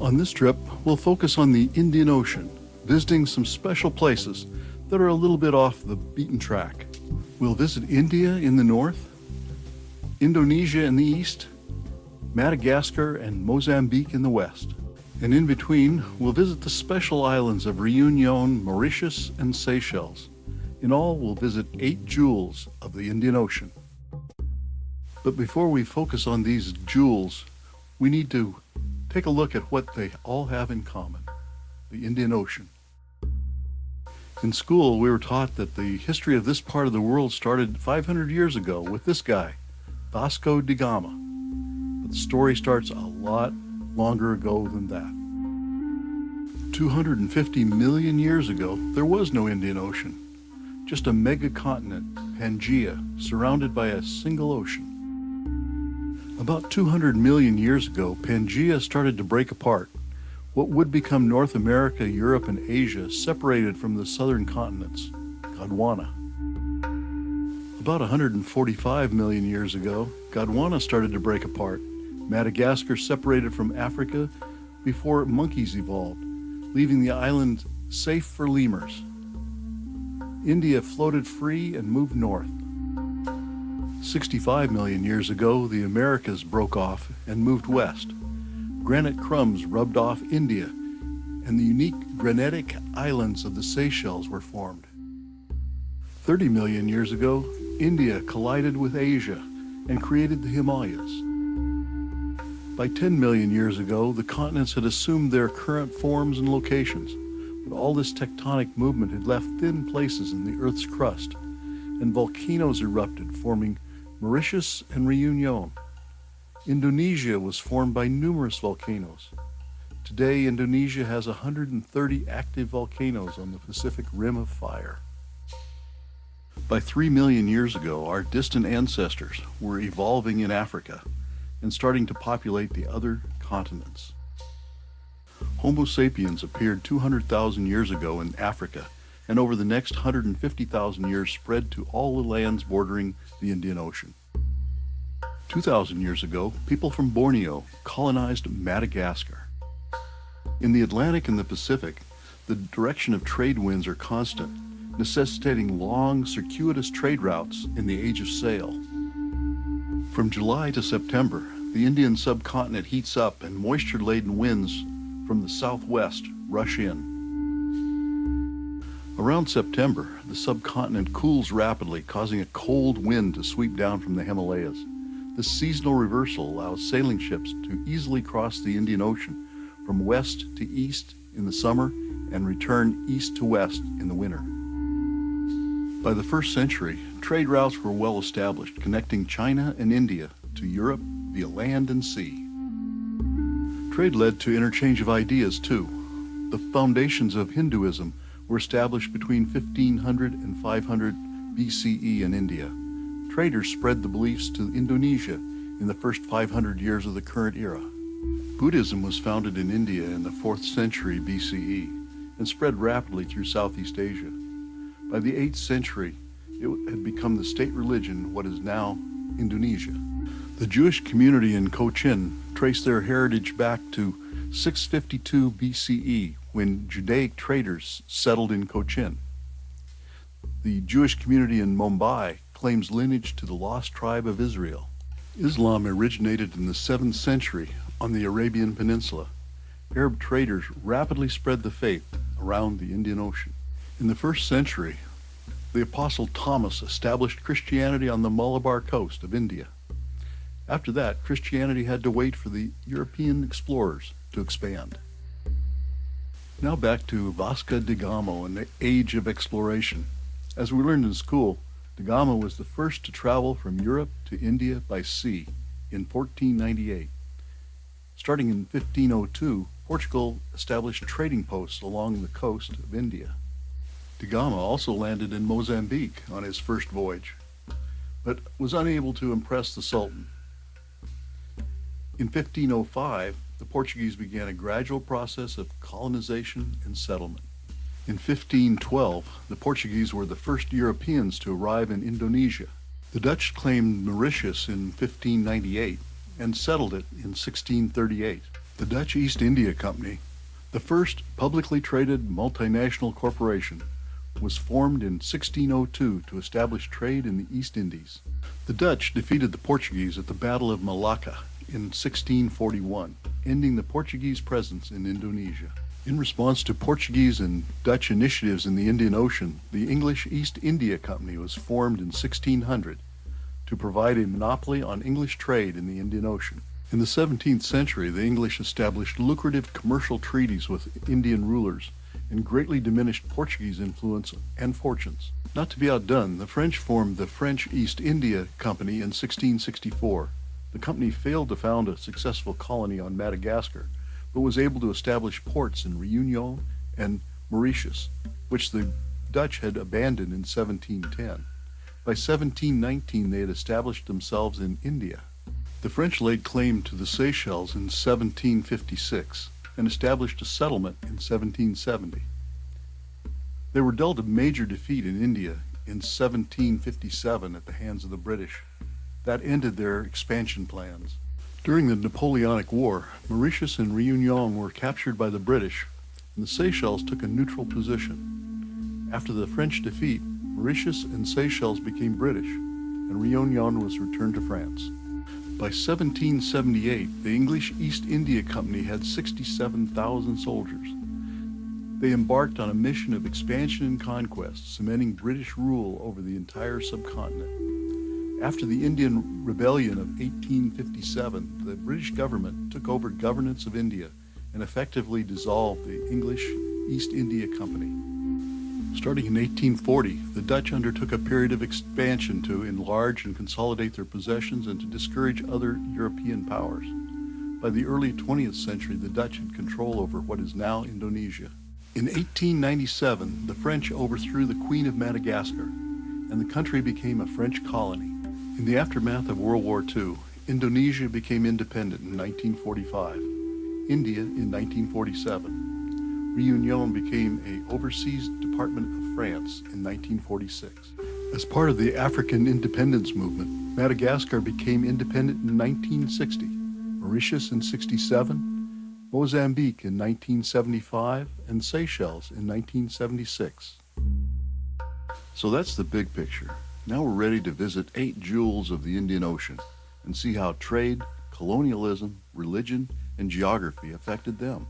On this trip, we'll focus on the Indian Ocean, visiting some special places that are a little bit off the beaten track. We'll visit India in the north, Indonesia in the east, Madagascar and Mozambique in the west. And in between, we'll visit the special islands of Reunion, Mauritius, and Seychelles. In all, we'll visit 8 jewels of the Indian Ocean. But before we focus on these jewels, we need to take a look at what they all have in common, the Indian Ocean. In school, we were taught that the history of this part of the world started 500 years ago with this guy, Vasco da Gama. But the story starts a lot longer ago than that. 250 million years ago, there was no Indian Ocean, just a megacontinent, Pangaea, surrounded by a single ocean. About 200 million years ago, Pangaea started to break apart. What would become North America, Europe, and Asia separated from the southern continents, Gondwana. About 145 million years ago, Gondwana started to break apart. Madagascar separated from Africa before monkeys evolved, leaving the island safe for lemurs. India floated free and moved north. 65 million years ago, the Americas broke off and moved west. Granite crumbs rubbed off India, and the unique granitic islands of the Seychelles were formed. 30 million years ago, India collided with Asia and created the Himalayas. By 10 million years ago, the continents had assumed their current forms and locations, but all this tectonic movement had left thin places in the Earth's crust, and volcanoes erupted, forming Mauritius and Reunion. Indonesia was formed by numerous volcanoes. Today, Indonesia has 130 active volcanoes on the Pacific Rim of Fire. By 3 million years ago, our distant ancestors were evolving in Africa and starting to populate the other continents. Homo sapiens appeared 200,000 years ago in Africa, and over the next 150,000 years spread to all the lands bordering the Indian Ocean. 2,000 years ago, people from Borneo colonized Madagascar. In the Atlantic and the Pacific, the direction of trade winds are constant, necessitating long, circuitous trade routes in the age of sail. From July to September, the Indian subcontinent heats up and moisture-laden winds from the southwest rush in. Around September, the subcontinent cools rapidly, causing a cold wind to sweep down from the Himalayas. This seasonal reversal allows sailing ships to easily cross the Indian Ocean from west to east in the summer and return east to west in the winter. By the 1st century, trade routes were well established, connecting China and India to Europe via land and sea. Trade led to interchange of ideas too. The foundations of Hinduism were established between 1500 and 500 BCE in India. Traders spread the beliefs to Indonesia in the first 500 years of the current era. Buddhism was founded in India in the 4th century BCE and spread rapidly through Southeast Asia. By the 8th century, it had become the state religion, what is now Indonesia. The Jewish community in Cochin traced their heritage back to 652 BCE when Judaic traders settled in Cochin. The Jewish community in Mumbai claims lineage to the lost tribe of Israel. Islam originated in the 7th century on the Arabian Peninsula. Arab traders rapidly spread the faith around the Indian Ocean. In the 1st century, the Apostle Thomas established Christianity on the Malabar coast of India. After that, Christianity had to wait for the European explorers to expand. Now back to Vasco da Gama and the age of exploration. As we learned in school, da Gama was the first to travel from Europe to India by sea in 1498. Starting in 1502, Portugal established trading posts along the coast of India. Da Gama also landed in Mozambique on his first voyage, but was unable to impress the Sultan. In 1505, the Portuguese began a gradual process of colonization and settlement. In 1512, the Portuguese were the first Europeans to arrive in Indonesia. The Dutch claimed Mauritius in 1598 and settled it in 1638. The Dutch East India Company, the first publicly traded multinational corporation, was formed in 1602 to establish trade in the East Indies. The Dutch defeated the Portuguese at the Battle of Malacca in 1641, ending the Portuguese presence in Indonesia. In response to Portuguese and Dutch initiatives in the Indian Ocean, the English East India Company was formed in 1600 to provide a monopoly on English trade in the Indian Ocean. In the 17th century, the English established lucrative commercial treaties with Indian rulers and greatly diminished Portuguese influence and fortunes. Not to be outdone, the French formed the French East India Company in 1664. The company failed to found a successful colony on Madagascar, but was able to establish ports in Réunion and Mauritius, which the Dutch had abandoned in 1710. By 1719, they had established themselves in India. The French laid claim to the Seychelles in 1756 and established a settlement in 1770. They were dealt a major defeat in India in 1757 at the hands of the British. That ended their expansion plans. During the Napoleonic War, Mauritius and Réunion were captured by the British, and the Seychelles took a neutral position. After the French defeat, Mauritius and Seychelles became British, and Réunion was returned to France. By 1778, the English East India Company had 67,000 soldiers. They embarked on a mission of expansion and conquest, cementing British rule over the entire subcontinent. After the Indian Rebellion of 1857, the British government took over governance of India and effectively dissolved the English East India Company. Starting in 1840, the Dutch undertook a period of expansion to enlarge and consolidate their possessions and to discourage other European powers. By the early 20th century, the Dutch had control over what is now Indonesia. In 1897, the French overthrew the Queen of Madagascar, and the country became a French colony. In the aftermath of World War II, Indonesia became independent in 1945, India in 1947. Réunion became an overseas department of France in 1946. As part of the African independence movement, Madagascar became independent in 1960, Mauritius in 1967, Mozambique in 1975, and Seychelles in 1976. So that's the big picture. Now we're ready to visit 8 jewels of the Indian Ocean and see how trade, colonialism, religion, and geography affected them.